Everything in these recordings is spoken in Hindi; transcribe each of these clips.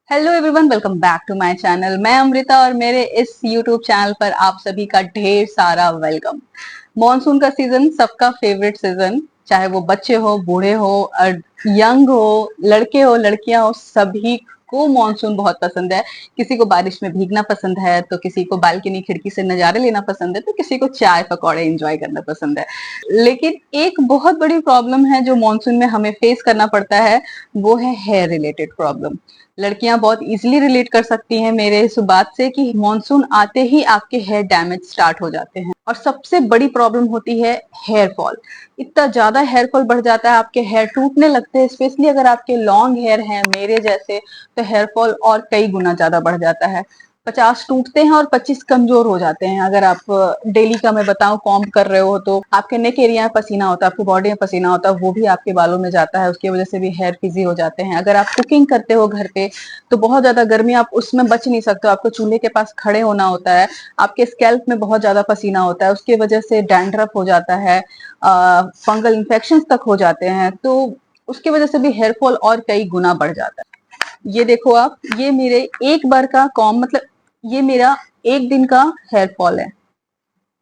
Hello everyone, welcome back to my channel. मैं अमृता और मेरे इस यूट्यूब चैनल पर आप सभी का ढेर सारा वेलकम। मॉनसून का सीजन सबका फेवरेट सीजन, चाहे वो बच्चे हो, बूढ़े हो, यंग हो, लड़के हो, लड़कियां हो, सभी को मॉनसून बहुत पसंद है। किसी को बारिश में भीगना पसंद है, तो किसी को बालकनी खिड़की से नजारे लेना पसंद है, तो किसी को चाय पकौड़े एंजॉय करना पसंद है। लेकिन एक बहुत बड़ी प्रॉब्लम है जो मॉनसून में हमें फेस करना पड़ता है, वो है हेयर रिलेटेड प्रॉब्लम। लड़कियां बहुत इजीली रिलेट कर सकती हैं मेरे इस बात से कि मॉनसून आते ही आपके हेयर डैमेज स्टार्ट हो जाते हैं। और सबसे बड़ी प्रॉब्लम होती है हेयर फॉल। इतना ज्यादा हेयर फॉल बढ़ जाता है, आपके हेयर टूटने लगते हैं, स्पेशली अगर आपके लॉन्ग हेयर हैं मेरे जैसे, तो हेयर फॉल और कई गुना ज्यादा बढ़ जाता है। 50 टूटते हैं और 25 कमजोर हो जाते हैं। अगर आप डेली का मैं बताऊं कॉम्ब कर रहे हो, तो आपके नेक एरिया में पसीना होता है, आपकी बॉडी में पसीना होता है, वो भी आपके बालों में जाता है, उसकी वजह से भी हेयर फ्रिजी हो जाते हैं। अगर आप कुकिंग करते हो घर पे, तो बहुत ज्यादा गर्मी, आप उसमें बच नहीं सकते हो, आपको चूल्हे के पास खड़े होना होता है, आपके स्कैल्प में बहुत ज्यादा पसीना होता है, उसकी वजह से डैंड्रफ हो जाता है, फंगल इन्फेक्शन तक हो जाते हैं, तो उसकी वजह से भी हेयर फॉल और कई गुना बढ़ जाता है। ये देखो आप, ये मेरे एक बार का कॉम, मतलब ये मेरा एक दिन का हेयर फॉल है।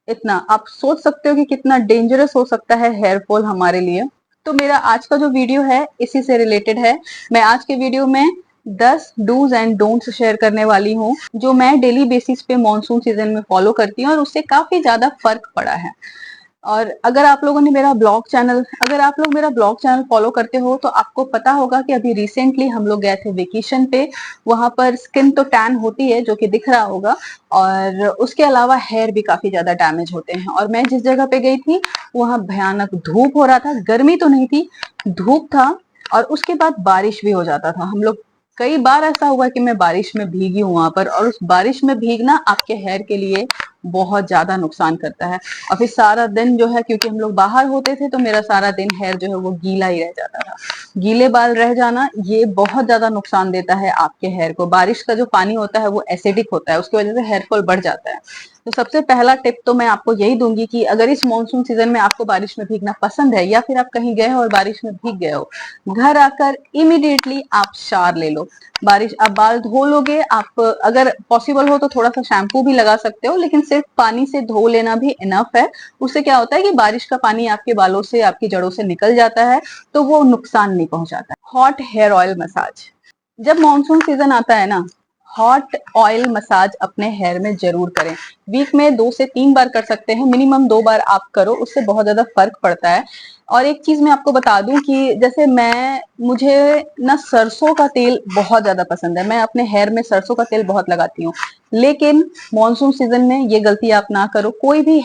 इतना आप सोच सकते हो कि कितना डेंजरस हो सकता है हेयर फॉल हमारे लिए। तो मेरा आज का जो वीडियो है इसी से रिलेटेड है। मैं आज के वीडियो में 10 डूज एंड डोंट्स शेयर करने वाली हूँ, जो मैं डेली बेसिस पे मॉनसून सीजन में फॉलो करती हूँ और उससे काफी ज्यादा फर्क पड़ा है। और अगर आप लोगों ने मेरा ब्लॉग चैनल अगर आप लोग मेरा ब्लॉग चैनल फॉलो करते हो, तो आपको पता होगा कि अभी रिसेंटली हम लोग गए थे वेकेशन पे। वहां पर स्किन तो टैन होती है, जो कि दिख रहा होगा, और उसके अलावा हेयर भी काफी ज्यादा डैमेज होते हैं। और मैं जिस जगह पे गई थी, वहां भयानक धूप हो रहा था, गर्मी तो नहीं थी, धूप था। और उसके बाद बारिश भी हो जाता था। हम लोग कई बार ऐसा हुआ कि मैं बारिश में भीगी हूं वहां पर, और उस बारिश में भीगना आपके हेयर के लिए बहुत ज्यादा नुकसान करता है। और फिर सारा दिन जो है, क्योंकि हम लोग बाहर होते थे, तो मेरा सारा दिन हेयर जो है वो गीला ही रह जाता था। गीले बाल रह जाना ये बहुत ज्यादा नुकसान देता है आपके हेयर को। बारिश का जो पानी होता है वो एसिडिक होता है, उसकी वजह से हेयर फॉल बढ़ जाता है। तो सबसे पहला टिप तो मैं आपको यही दूंगी कि अगर इस मानसून सीजन में आपको बारिश में भीगना पसंद है, या फिर आप कहीं गए हो और बारिश में भीग गए हो, घर आकर इमीडिएटली आप शावर ले लो। बारिश आप बाल धो लोगे, आप अगर पॉसिबल हो तो थोड़ा सा शैम्पू भी लगा सकते हो, लेकिन सिर्फ पानी से धो लेना भी इनफ है। उससे क्या होता है कि बारिश का पानी आपके बालों से, आपकी जड़ों से निकल जाता है, तो वो नुकसान नहीं पहुंचाता है। हॉट हेयर ऑयल मसाज, जब मानसून सीजन आता है ना, हॉट ऑयल मसाज अपने हेयर में जरूर करें। वीक में 2 से 3 बार कर सकते हैं, मिनिमम 2 बार आप करो, उससे बहुत ज्यादा फर्क पड़ता है। और एक चीज मैं आपको बता दूं कि जैसे मुझे ना सरसों का तेल बहुत ज्यादा पसंद है, मैं अपने हेयर में सरसों का तेल बहुत लगाती हूँ। लेकिन मॉनसून सीजन में ये गलती आप ना करो। कोई भी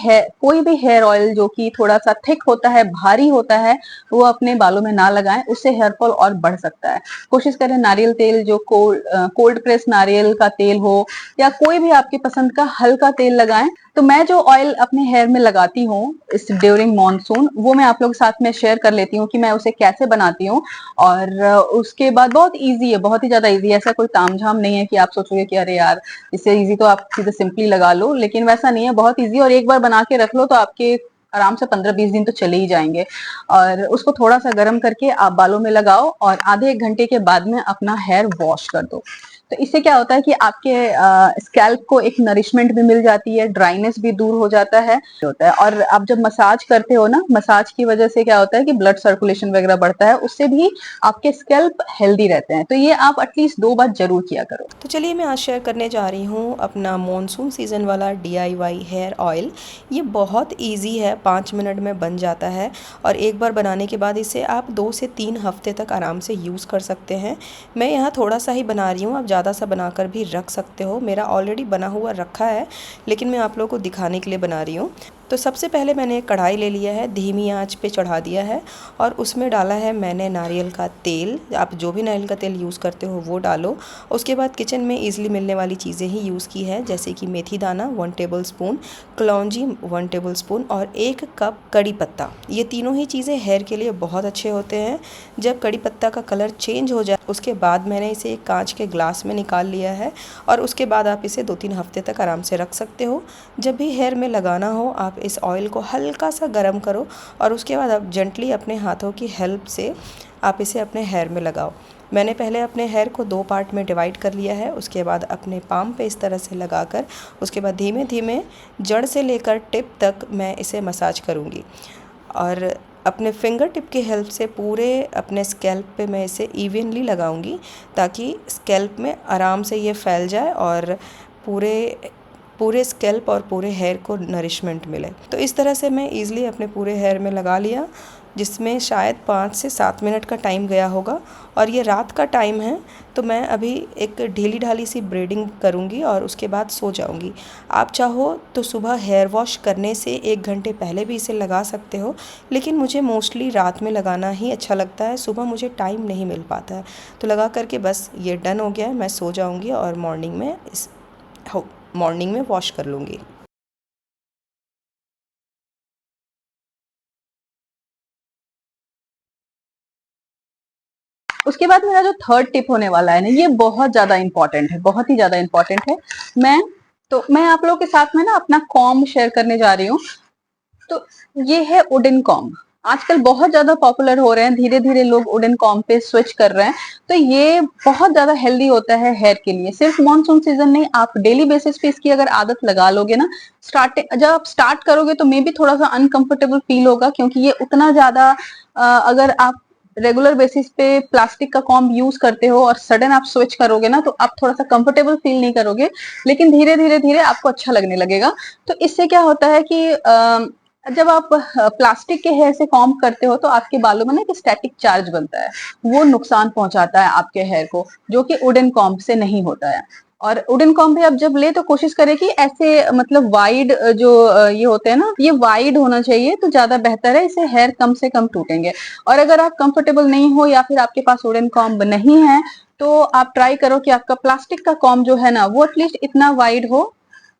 हेयर ऑयल जो कि थोड़ा सा थिक होता है, भारी होता है, वो अपने बालों में ना लगाएं, उससे हेयर फॉल और बढ़ सकता है। कोशिश करें नारियल तेल, जो कोल्ड प्रेस नारियल का तेल हो, या कोई भी आपकी पसंद का हल्का तेल लगाएं। तो मैं जो ऑयल अपने हेयर में लगाती हूँ इस ड्यूरिंग मॉनसून, वो मैं आप लोग साथ में शेयर कर लेती हूँ कि मैं उसे कैसे बनाती हूँ। और उसके बाद बहुत इजी है, बहुत ही ज्यादा इजी है। ऐसा कोई तामझाम नहीं है कि आप सोचोगे कि अरे यार, इससे इजी तो आप सीधे सिंपली लगा लो, लेकिन वैसा नहीं है, बहुत इजी। और एक बार बना के रख लो तो आपके आराम से 15-20 दिन तो चले ही जाएंगे। और उसको थोड़ा सा गर्म करके आप बालों में लगाओ, और आधे 1 घंटे के बाद में अपना हेयर वॉश कर दो। तो इससे क्या होता है कि आपके स्कैल्प को एक नरिशमेंट भी मिल जाती है, ड्राइनेस भी दूर हो जाता है। और आप जब मसाज करते हो ना, मसाज की वजह से क्या होता है कि ब्लड सर्कुलेशन वगैरह बढ़ता है, उससे भी आपके स्कैल्प हेल्दी रहते हैं। तो ये आप एटलीस्ट 2 बार जरूर किया करो। तो चलिए मैं आज शेयर करने जा रही हूँ अपना मॉनसून सीज़न वाला DIY हेयर ऑयल। ये बहुत इजी है, 5 मिनट में बन जाता है, और एक बार बनाने के बाद इसे आप 2 से 3 हफ्ते तक आराम से यूज़ कर सकते हैं। मैं यहाँ थोड़ा सा ही बना रही हूँ, आप ज़्यादा सा बनाकर भी रख सकते हो। मेरा ऑलरेडी बना हुआ रखा है, लेकिन मैं आप लोगों को दिखाने के लिए बना रही हूँ। तो सबसे पहले मैंने एक कढ़ाई ले लिया है, धीमी आंच पे चढ़ा दिया है, और उसमें डाला है मैंने नारियल का तेल। आप जो भी नारियल का तेल यूज़ करते हो वो डालो। उसके बाद किचन में ईज़िली मिलने वाली चीज़ें ही यूज़ की है, जैसे कि मेथी दाना 1 टेबल स्पून, कलौंजी 1 टेबल स्पून, और 1 कप कड़ी पत्ता। ये तीनों ही चीज़ें हेयर के लिए बहुत अच्छे होते हैं। जब कड़ी पत्ता का कलर चेंज हो जाए, उसके बाद मैंने इसे एक कांच के ग्लास में निकाल लिया है, और उसके बाद आप इसे 2-3 हफ्ते तक आराम से रख सकते हो। जब भी हेयर में लगाना हो, आप इस ऑयल को हल्का सा गर्म करो, और उसके बाद आप जेंटली अपने हाथों की हेल्प से आप इसे अपने हेयर में लगाओ। मैंने पहले अपने हेयर को 2 पार्ट में डिवाइड कर लिया है। उसके बाद अपने पाम पे इस तरह से लगाकर उसके बाद धीमे धीमे जड़ से लेकर टिप तक मैं इसे मसाज करूँगी और अपने फिंगर टिप की हेल्प से पूरे अपने स्कैल्प पे मैं इसे इवनली लगाऊंगी ताकि स्कैल्प में आराम से ये फैल जाए और पूरे पूरे स्कैल्प और पूरे हेयर को नरिशमेंट मिले। तो इस तरह से मैं ईज़िली अपने पूरे हेयर में लगा लिया, जिसमें शायद 5 से 7 मिनट का टाइम गया होगा। और ये रात का टाइम है तो मैं अभी एक ढीली ढाली सी ब्रेडिंग करूँगी और उसके बाद सो जाऊँगी। आप चाहो तो सुबह हेयर वॉश करने से 1 घंटे पहले भी इसे लगा सकते हो, लेकिन मुझे मोस्टली रात में लगाना ही अच्छा लगता है, सुबह मुझे टाइम नहीं मिल पाता है। तो लगा करके बस ये डन हो गया है, मैं सो जाऊँगी और मॉर्निंग में वॉश कर लूँगी। उसके बाद मेरा जो थर्ड टिप होने वाला है ना, ये बहुत ज्यादा इंपॉर्टेंट है, बहुत ही ज्यादा इंपॉर्टेंट है। मैं आप लोगों के साथ में ना अपना कॉम्ब शेयर करने जा रही हूँ। तो ये है वुडन कॉम्ब। आजकल बहुत ज्यादा पॉपुलर हो रहे हैं, धीरे धीरे लोग वुडन कॉम्ब पे स्विच कर रहे हैं। तो ये बहुत ज्यादा हेल्दी होता है हेयर के लिए। सिर्फ मानसून सीजन नहीं, आप डेली बेसिस पे इसकी अगर आदत लगा लोगे ना, जब आप स्टार्ट करोगे तो मे बी थोड़ा सा अनकंफर्टेबल फील होगा, क्योंकि ये उतना ज्यादा अगर आप रेगुलर बेसिस पे प्लास्टिक का कॉम्ब यूज करते हो और सडन आप स्विच करोगे ना, तो आप थोड़ा सा कंफर्टेबल फील नहीं करोगे, लेकिन धीरे धीरे धीरे आपको अच्छा लगने लगेगा। तो इससे क्या होता है कि जब आप प्लास्टिक के हेयर से कॉम्ब करते हो तो आपके बालों में ना एक स्टैटिक चार्ज बनता है, वो नुकसान पहुंचाता है आपके हेयर को, जो कि वुडन कॉम्ब से नहीं होता है। और वुडन कॉम्ब भी आप जब ले तो कोशिश करें कि ऐसे मतलब वाइड जो ये होते हैं ना, ये वाइड होना चाहिए तो ज्यादा बेहतर है, इससे हेयर कम से कम टूटेंगे। और अगर आप कंफर्टेबल नहीं हो या फिर आपके पास वुडन कॉम्ब नहीं है, तो आप ट्राई करो कि आपका प्लास्टिक का कॉम्ब जो है ना, वो एटलीस्ट इतना वाइड हो।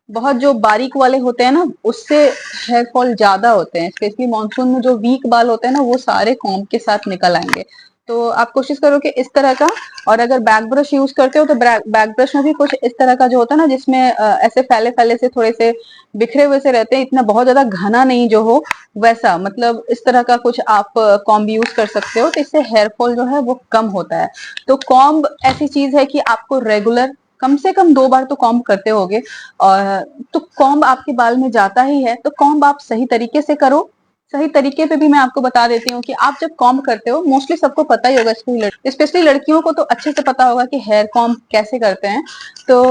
बहुत जो बारीक वाले होते हैं ना, उससे हेयर फॉल ज्यादा होते हैं, स्पेशली मानसून में जो वीक बाल होते हैं ना, वो सारे कॉम्ब के साथ निकल आएंगे। तो आप कोशिश करो कि इस तरह का। और अगर बैक ब्रश यूज करते हो तो बैक ब्रश में भी कुछ इस तरह का जो होता है ना, जिसमें ऐसे फैले फैले से थोड़े से बिखरे हुए से रहते हैं, इतना बहुत ज्यादा घना नहीं जो हो वैसा, मतलब इस तरह का कुछ आप कॉम्ब यूज कर सकते हो, तो इससे हेयर फॉल जो है वो कम होता है। तो कॉम्ब ऐसी चीज है कि आपको रेगुलर कम से कम 2 बार तो कॉम्ब करते होगे। और तो कॉम्ब आपके बाल में जाता ही है, तो कॉम्ब आप सही तरीके से करो। सही तरीके पे भी मैं आपको बता देती हूँ कि आप जब कॉम्ब करते हो, मोस्टली सबको पता ही होगा, स्पेशली लड़कियों को तो अच्छे से पता होगा कि हेयर कॉम्ब कैसे करते हैं। तो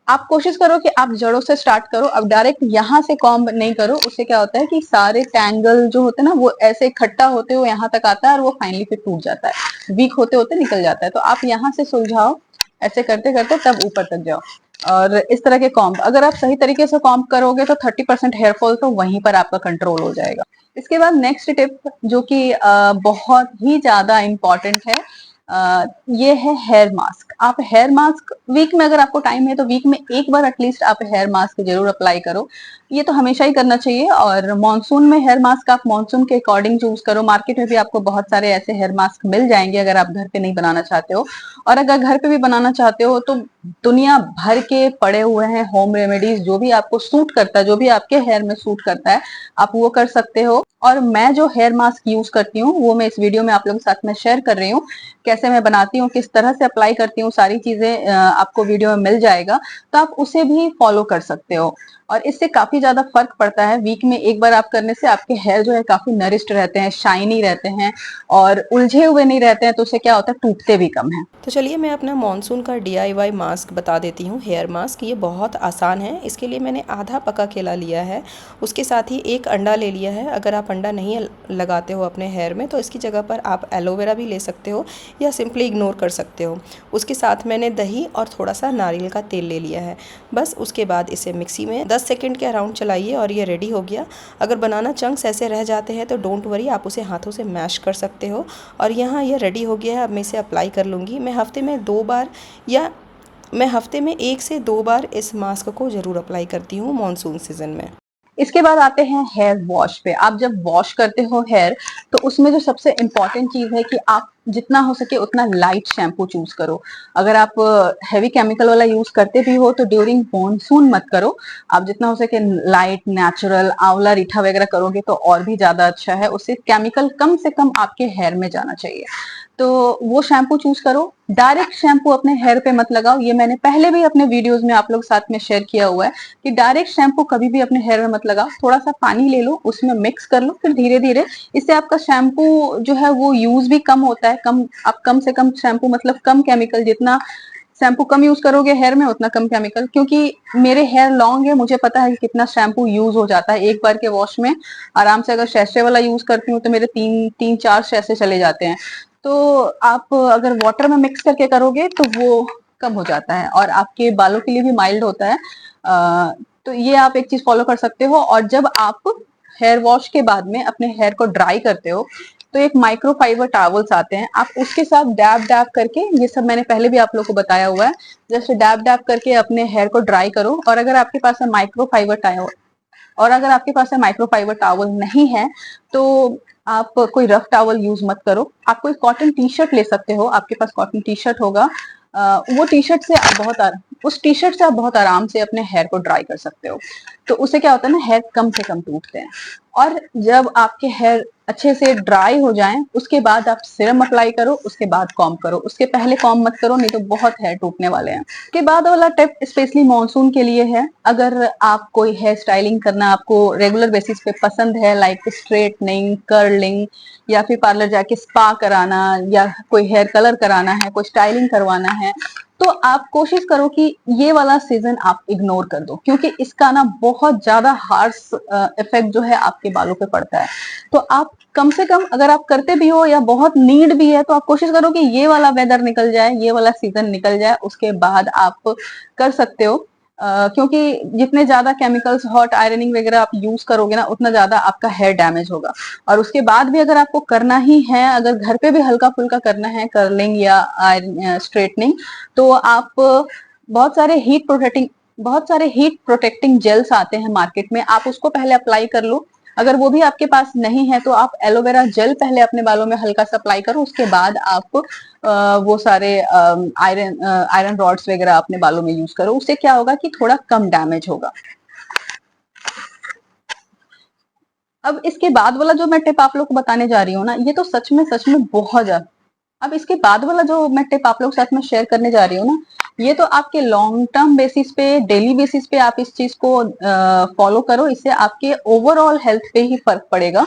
आप कोशिश करो कि आप जड़ों से स्टार्ट करो। अब डायरेक्ट यहाँ से कॉम्ब नहीं करो, उससे क्या होता है कि सारे टैंगल जो होते हैं ना, वो ऐसे इकट्ठा होते हुए यहाँ तक आता है और वो फाइनली फिर टूट जाता है, वीक होते होते निकल जाता है। तो आप यहाँ से सुलझाओ, ऐसे करते करते तब ऊपर तक जाओ। और इस तरह के कॉम्ब अगर आप सही तरीके से कॉम्ब करोगे तो 30% हेयर फॉल तो वहीं पर आपका कंट्रोल हो जाएगा। इसके बाद नेक्स्ट टिप जो कि बहुत ही ज्यादा इंपॉर्टेंट है, ये है हेयर मास्क। आप हेयर मास्क वीक में, अगर आपको टाइम है तो वीक में एक बार एटलीस्ट आप हेयर मास्क जरूर अप्लाई करो। ये तो हमेशा ही करना चाहिए। और मॉनसून में हेयर मास्क आप मॉनसून के अकॉर्डिंग चूज करो। मार्केट में भी आपको बहुत सारे ऐसे हेयर मास्क मिल जाएंगे अगर आप घर पे नहीं बनाना चाहते हो। और अगर घर पे भी बनाना चाहते हो तो दुनिया भर के पड़े हुए हैं होम रेमेडीज, जो भी आपको सूट करता है, जो भी आपके हेयर में सूट करता है, आप वो कर सकते हो। और मैं जो हेयर मास्क यूज करती हूँ वो मैं इस वीडियो में आप लोगों के साथ में शेयर कर रही हूँ। कैसे मैं बनाती हूँ, किस तरह से अप्लाई करती हूँ, सारी चीजें आपको वीडियो में मिल जाएगा, तो आप उसे भी फॉलो कर सकते हो। और इससे काफी ज्यादा फर्क पड़ता है। वीक में एक बार आप करने से आपके हेयर जो है काफी नरिश्ड रहते हैं, शाइनी रहते हैं और उलझे हुए नहीं रहते हैं। तो उससे क्या होता है, टूटते भी कम है। तो चलिए मैं अपना मॉनसून का DIY मास्क बता देती हूँ। हेयर मास्क ये बहुत आसान है। इसके लिए मैंने आधा पका केला लिया है, उसके साथ ही 1 अंडा ले लिया है। अगर आप अंडा नहीं लगाते हो अपने हेयर में तो इसकी जगह पर आप एलोवेरा भी ले सकते हो या सिंपली इग्नोर कर सकते हो। उसके साथ मैंने दही और थोड़ा सा नारियल का तेल ले लिया है। बस उसके बाद इसे मिक्सी में 10 सेकेंड के अराउंड चलाइए और ये रेडी हो गया। अगर बनाना चंक्स ऐसे रह जाते हैं तो डोंट वरी, आप उसे हाथों से मैश कर सकते हो। और यहाँ ये रेडी हो गया है। अब मैं इसे अप्लाई कर लूँगी। मैं हफ्ते में 1 से 2 बार इस मास्क को ज़रूर अप्लाई करती हूँ मॉनसून सीज़न में। इसके बाद आते हैं हेयर वॉश पे। आप जब वॉश करते हो हेयर, तो उसमें जो सबसे इंपॉर्टेंट चीज है कि आप जितना हो सके उतना लाइट शैम्पू चूज करो। अगर आप हैवी केमिकल वाला यूज करते भी हो तो ड्यूरिंग मॉनसून मत करो। आप जितना हो सके लाइट, नेचुरल, आंवला रीठा वगैरह करोगे तो और भी ज्यादा अच्छा है। उससे केमिकल कम से कम आपके हेयर में जाना चाहिए। तो वो शैम्पू चूज करो। डायरेक्ट शैम्पू अपने हेयर पे मत लगाओ, ये मैंने पहले भी अपने वीडियोस में आप लोग साथ में शेयर किया हुआ है कि डायरेक्ट शैम्पू कभी भी अपने हेयर में मत लगाओ। थोड़ा सा पानी ले लो, उसमें मिक्स कर लो, फिर धीरे धीरे इससे आपका शैम्पू जो है वो यूज भी कम होता है। आप कम से कम शैम्पू मतलब कम केमिकल, जितना शैम्पू कम यूज करोगे हेयर में उतना कम केमिकल। क्योंकि मेरे हेयर लॉन्ग है, मुझे पता है कि कितना शैम्पू यूज हो जाता है एक बार के वॉश में। आराम से अगर सैशे वाला यूज करती हूँ तो मेरे तीन चार सैशे चले जाते हैं। तो आप अगर वाटर में मिक्स करके करोगे तो वो कम हो जाता है और आपके बालों के लिए भी माइल्ड होता है। तो ये आप एक चीज फॉलो कर सकते हो। और जब आप हेयर वॉश के बाद में अपने हेयर को ड्राई करते हो तो एक माइक्रोफाइबर टॉवल्स आते हैं, आप उसके साथ डैब डैब करके, ये सब मैंने पहले भी आप लोग को बताया हुआ है, जैसे डैब डैब करके अपने हेयर को ड्राई करो। और अगर आपके पास है माइक्रोफाइबर टावल, और अगर आपके पास है माइक्रोफाइबर टॉवल नहीं है तो आप कोई रफ टॉवल यूज मत करो। आप कोई कॉटन टी शर्ट ले सकते हो, आपके पास कॉटन टी शर्ट होगा, वो टी शर्ट से आप उस टी शर्ट से आप बहुत आराम से अपने हेयर को ड्राई कर सकते हो। तो उससे क्या होता है ना, हेयर कम से कम टूटते हैं। और जब आपके हेयर अच्छे से ड्राई हो जाएं उसके बाद आप सीरम अप्लाई करो, उसके बाद कॉम्ब करो। उसके पहले कॉम्ब मत करो, नहीं तो बहुत हेयर टूटने वाले हैं। उसके बाद वाला टिप स्पेशली मॉनसून के लिए है। अगर आप कोई हेयर स्टाइलिंग करना आपको रेगुलर बेसिस पे पसंद है, लाइक स्ट्रेटनिंग, कर्लिंग, या फिर पार्लर जाके स्पा कराना, या कोई हेयर कलर कराना है, कोई स्टाइलिंग करवाना है, तो आप कोशिश करो कि ये वाला सीजन आप इग्नोर कर दो, क्योंकि इसका ना बहुत ज्यादा हार्श इफेक्ट जो है आपके बालों पे पड़ता है। तो आप कम से कम, अगर आप करते भी हो या बहुत नीड भी है, तो आप कोशिश करो कि ये वाला वेदर निकल जाए, ये वाला सीजन निकल जाए, उसके बाद आप कर सकते हो। क्योंकि जितने ज्यादा केमिकल्स, हॉट आयरनिंग वगैरह आप यूज करोगे ना, उतना ज्यादा आपका हेयर डैमेज होगा। और उसके बाद भी अगर आपको करना ही है, अगर घर पे भी हल्का फुल्का करना है कर्लिंग या स्ट्रेटनिंग, तो आप बहुत सारे हीट प्रोटेक्टिंग जेल्स आते हैं मार्केट में, आप उसको पहले अप्लाई कर लो। अगर वो भी आपके पास नहीं है तो आप एलोवेरा जेल पहले अपने बालों में हल्का सा अप्लाई करो, उसके बाद आप वो सारे आयरन रॉड्स वगैरह अपने बालों में यूज करो। उससे क्या होगा कि थोड़ा कम डैमेज होगा। अब इसके बाद वाला जो मैं टिप आप लोग को बताने जा रही हूँ ना, ये तो सच में बहुत ज्यादा। अब इसके बाद वाला जो मैं टिप आप लोग साथ में शेयर करने जा रही हूँ ना, ये तो आपके लॉन्ग टर्म बेसिस पे, डेली बेसिस पे आप इस चीज को फॉलो करो। इससे आपके ओवरऑल हेल्थ पे ही फर्क पड़ेगा।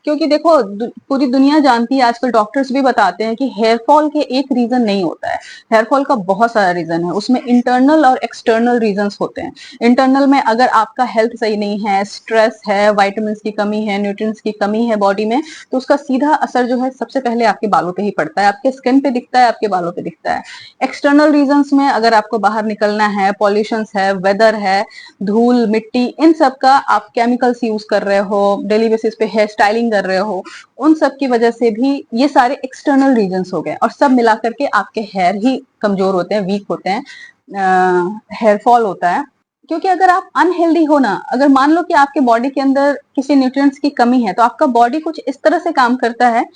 क्योंकि देखो, पूरी दुनिया जानती है, आजकल डॉक्टर्स भी बताते हैं कि हेयर फॉल के एक रीजन नहीं होता है, हेयर फॉल का बहुत सारा रीजन है। उसमें इंटरनल और एक्सटर्नल रीजंस होते हैं। इंटरनल में अगर आपका हेल्थ सही नहीं है, स्ट्रेस है, वाइटामिन की कमी है, न्यूट्रिएंट्स की कमी है बॉडी में, तो उसका सीधा असर जो है सबसे पहले आपके बालों पे ही पड़ता है, आपके स्किन पे दिखता है, आपके बालों पे दिखता है। एक्सटर्नल रीजंस में अगर आपको बाहर निकलना है, पॉल्यूशन है, वेदर है, धूल मिट्टी, इन सब का आप केमिकल्स यूज कर रहे हो, डेली बेसिस पे हेयर स्टाइलिंग कर रहे हो, उन सब की वजह से भी ये सारे एक्सटर्नल रीजंस हो गए, और सब मिलाकर के आपके हेयर ही कमजोर होते हैं, वीक होते हैं, हेयर फॉल होता है। क्योंकि अगर आप अनहेल्दी हो ना, अगर मान लो कि आपके बॉडी के अंदर किसी न्यूट्रिएंट्स की कमी है, तो आपका बॉडी कुछ इस तरह से काम करता है,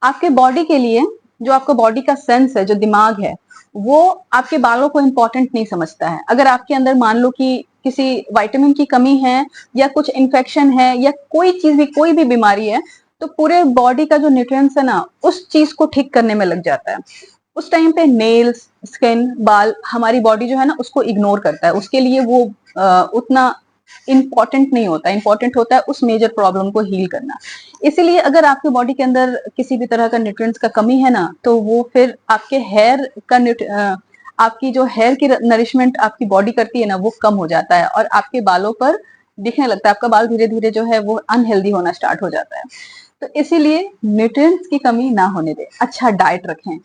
आपके बॉडी के लिए, जो आपका बॉडी का सेंस है, जो दिमाग है, वो आपके बालों को इंपॉर्टेंट नहीं समझता है। अगर आपके अंदर मान लो कि किसी विटामिन की कमी है, या कुछ इन्फेक्शन है, या कोई चीज भी, कोई भी बीमारी है, तो पूरे बॉडी का जो न्यूट्रिएंट्स है ना, उस चीज को ठीक करने में लग जाता है। उस टाइम पे नेल्स, स्किन, बाल, हमारी बॉडी जो है ना उसको इग्नोर करता है, उसके लिए वो उतना इंपॉर्टेंट नहीं होता। इंपॉर्टेंट होता है उस मेजर प्रॉब्लम को हील करना। इसीलिए अगर आपके बॉडी के अंदर किसी भी तरह का न्यूट्रिएंट्स का कमी है ना, तो वो फिर आपके हेयर का आपकी जो हेयर की नरिशमेंट आपकी बॉडी करती है ना, वो कम हो जाता है, और आपके बालों पर दिखने लगता है, आपका बाल धीरे धीरे जो है वो अनहेल्दी होना स्टार्ट हो जाता है। तो इसीलिए न्यूट्रिएंट्स की कमी ना होने दें, अच्छा डाइट रखें,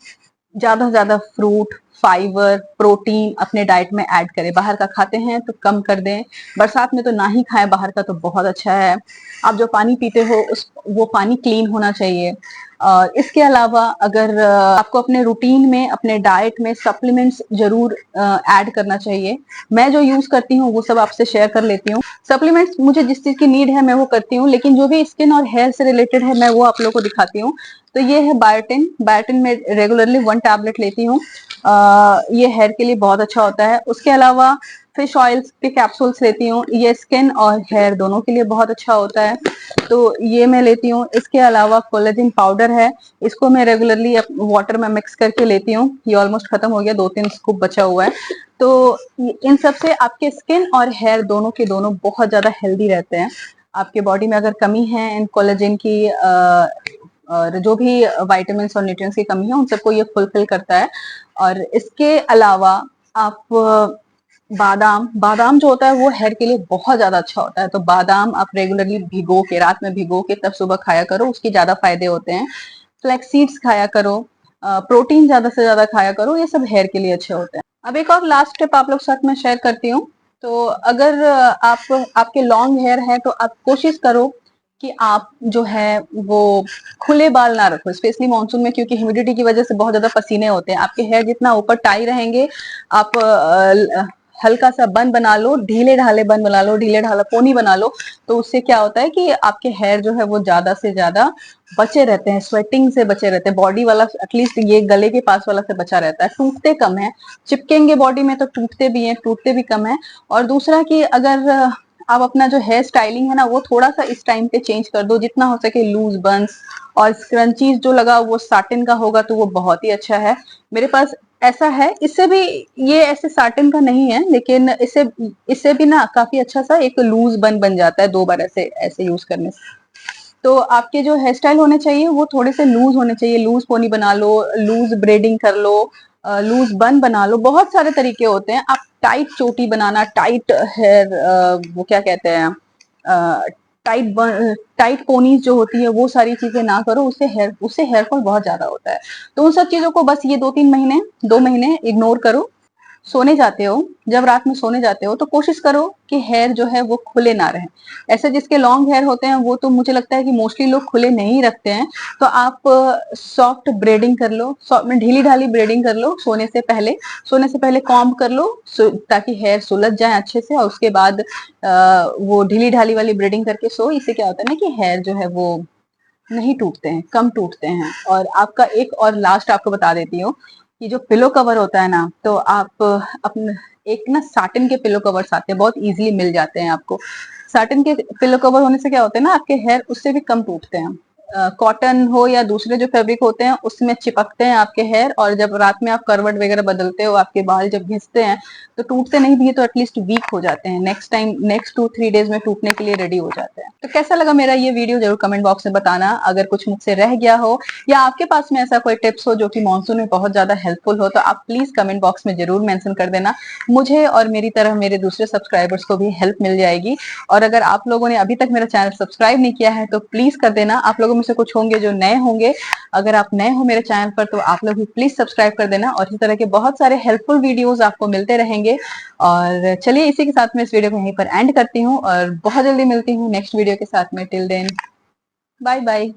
ज्यादा से ज्यादा फ्रूट, फाइबर, प्रोटीन अपने डाइट में ऐड करें। बाहर का खाते हैं तो कम कर दें, बरसात में तो ना ही खाएं बाहर का, तो बहुत अच्छा है। आप जो पानी पीते हो वो पानी क्लीन होना चाहिए। और इसके अलावा अगर आपको अपने रूटीन में, अपने डाइट में सप्लीमेंट्स जरूर ऐड करना चाहिए। मैं जो यूज करती हूँ वो सब आपसे शेयर कर लेती हूँ। सप्लीमेंट्स मुझे जिस चीज की नीड है मैं वो करती हूँ, लेकिन जो भी स्किन और हेयर से रिलेटेड है मैं वो आप लोगों को दिखाती हूँ। तो ये है बायोटिन। बायोटिन में रेगुलरली 1 टैबलेट लेती हूँ। ये हेयर के लिए बहुत अच्छा होता है। उसके अलावा फिश ऑयल्स के कैप्सूल्स लेती हूँ, ये स्किन और हेयर दोनों के लिए बहुत अच्छा होता है, तो ये मैं लेती हूँ। इसके अलावा कोलेजन पाउडर है, इसको मैं रेगुलरली वाटर में मिक्स करके लेती हूँ। ये ऑलमोस्ट खत्म हो गया, 2-3 स्कूप बचा हुआ है। तो इन सब से आपके स्किन और हेयर दोनों के दोनों बहुत ज्यादा हेल्दी रहते हैं। आपके बॉडी में अगर कमी है इन कोलेजन की और जो भी विटामिन और न्यूट्रिएंट्स की कमी है, उन सबको ये फुलफिल करता है। और इसके अलावा आप बादाम बादाम जो होता है वो हेयर के लिए बहुत ज्यादा अच्छा होता है, तो बादाम आप रेगुलरली भिगो के, रात में भिगो के तब सुबह खाया करो, उसके ज्यादा फायदे होते हैं। फ्लैक्स सीड्स खाया करो, प्रोटीन ज्यादा से ज्यादा खाया करो, ये सब हेयर के लिए अच्छे होते हैं। अब एक और लास्ट टिप आप लोग साथ में शेयर करती हूँ। तो अगर आपके लॉन्ग हेयर है तो आप कोशिश करो कि आप जो है वो खुले बाल ना रखो, स्पेशली मानसून में, क्योंकि ह्यूमिडिटी की वजह से बहुत ज्यादा पसीने होते हैं। आपके हेयर जितना ऊपर टाई रहेंगे, आप हल्का सा बन बना लो, ढीले ढाले बन बना लो, ढीले ढाला पोनी बना लो, तो उससे क्या होता है कि आपके हेयर जो है वो ज्यादा से ज्यादा बचे रहते हैं, स्वेटिंग से बचे रहते हैं। बॉडी वाला एटलीस्ट ये गले के पास वाला से बचा रहता है, टूटते कम है। चिपकेंगे बॉडी में तो टूटते भी हैं, टूटते भी कम है। और दूसरा कि अगर आप अपना जो हेयर स्टाइलिंग है ना वो थोड़ा सा इस टाइम पे चेंज कर दो, जितना हो सके लूज बंस और स्क्रंचीज जो लगा वो साटिन का होगा तो वो बहुत ही अच्छा है। मेरे पास ऐसा है, इससे भी, ये ऐसे साटिन का नहीं है, लेकिन इससे इससे भी ना काफी अच्छा सा एक लूज बन जाता है 2 बार ऐसे ऐसे यूज करने से। तो आपके जो हेयर स्टाइल होने चाहिए वो थोड़े से लूज होने चाहिए, लूज पोनी बना लो, लूज ब्रेडिंग कर लो, लूज बन बना लो, बहुत सारे तरीके होते हैं। आप टाइट चोटी बनाना, टाइट हेयर, वो क्या कहते हैं, टाइट पोनीज जो होती है वो सारी चीजें ना करो, उससे हेयर फॉल बहुत ज्यादा होता है। तो उन सब चीजों को बस ये 2-3 महीने, 2 महीने इग्नोर करो। सोने जाते हो, जब रात में सोने जाते हो तो कोशिश करो कि हेयर जो है वो खुले ना रहे। ऐसे जिसके लॉन्ग हेयर होते हैं वो तो मुझे लगता है कि मोस्टली लोग खुले नहीं रखते हैं, तो आप सॉफ्ट ब्रेडिंग कर लो, ढीली ढाली ब्रेडिंग कर लो सोने से पहले। सोने से पहले कॉम्ब कर लो ताकि हेयर सुलझ जाए अच्छे से, और उसके बाद वो ढीली ढाली वाली ब्रेडिंग करके सो। इससे क्या होता है ना कि हेयर जो है वो नहीं टूटते हैं, कम टूटते हैं। और आपका एक और लास्ट आपको बता देती हूँ कि जो पिलो कवर होता है ना, तो आप अपने एक ना साटिन के पिलो कवर्स आते हैं, बहुत इजीली मिल जाते हैं आपको। साटिन के पिलो कवर होने से क्या होता है ना, आपके हेयर उससे भी कम टूटते हैं। कॉटन हो या दूसरे जो फैब्रिक होते हैं उसमें चिपकते हैं आपके हेयर, और जब रात में आप करवट वगैरह बदलते हो, आपके बाल जब घिसते हैं तो टूटते नहीं भी है तो एटलीस्ट वीक हो जाते हैं, नेक्स्ट 2-3 डेज में टूटने के लिए रेडी हो जाते हैं। तो कैसा लगा मेरा ये वीडियो जरूर कमेंट बॉक्स में बताना। अगर कुछ मुझसे रह गया हो या आपके पास में ऐसा कोई टिप्स हो जो कि मानसून में बहुत ज्यादा हेल्पफुल हो, तो आप प्लीज कमेंट बॉक्स में जरूर मेंशन कर देना। मुझे और मेरी तरह मेरे दूसरे सब्सक्राइबर्स को भी हेल्प मिल जाएगी। और अगर आप लोगों ने अभी तक मेरा चैनल सब्सक्राइब नहीं किया है तो प्लीज कर देना। आप लोगों में से कुछ होंगे जो नए होंगे, अगर आप नए हो मेरे चैनल पर तो आप लोग भी प्लीज सब्सक्राइब कर देना, और इस तरह के बहुत सारे हेल्पफुल वीडियोस आपको मिलते रहेंगे। और चलिए इसी के साथ मैं इस वीडियो को यहीं पर एंड करती हूँ और बहुत जल्दी मिलती हूँ नेक्स्ट वीडियो के साथ में। Till then, bye bye.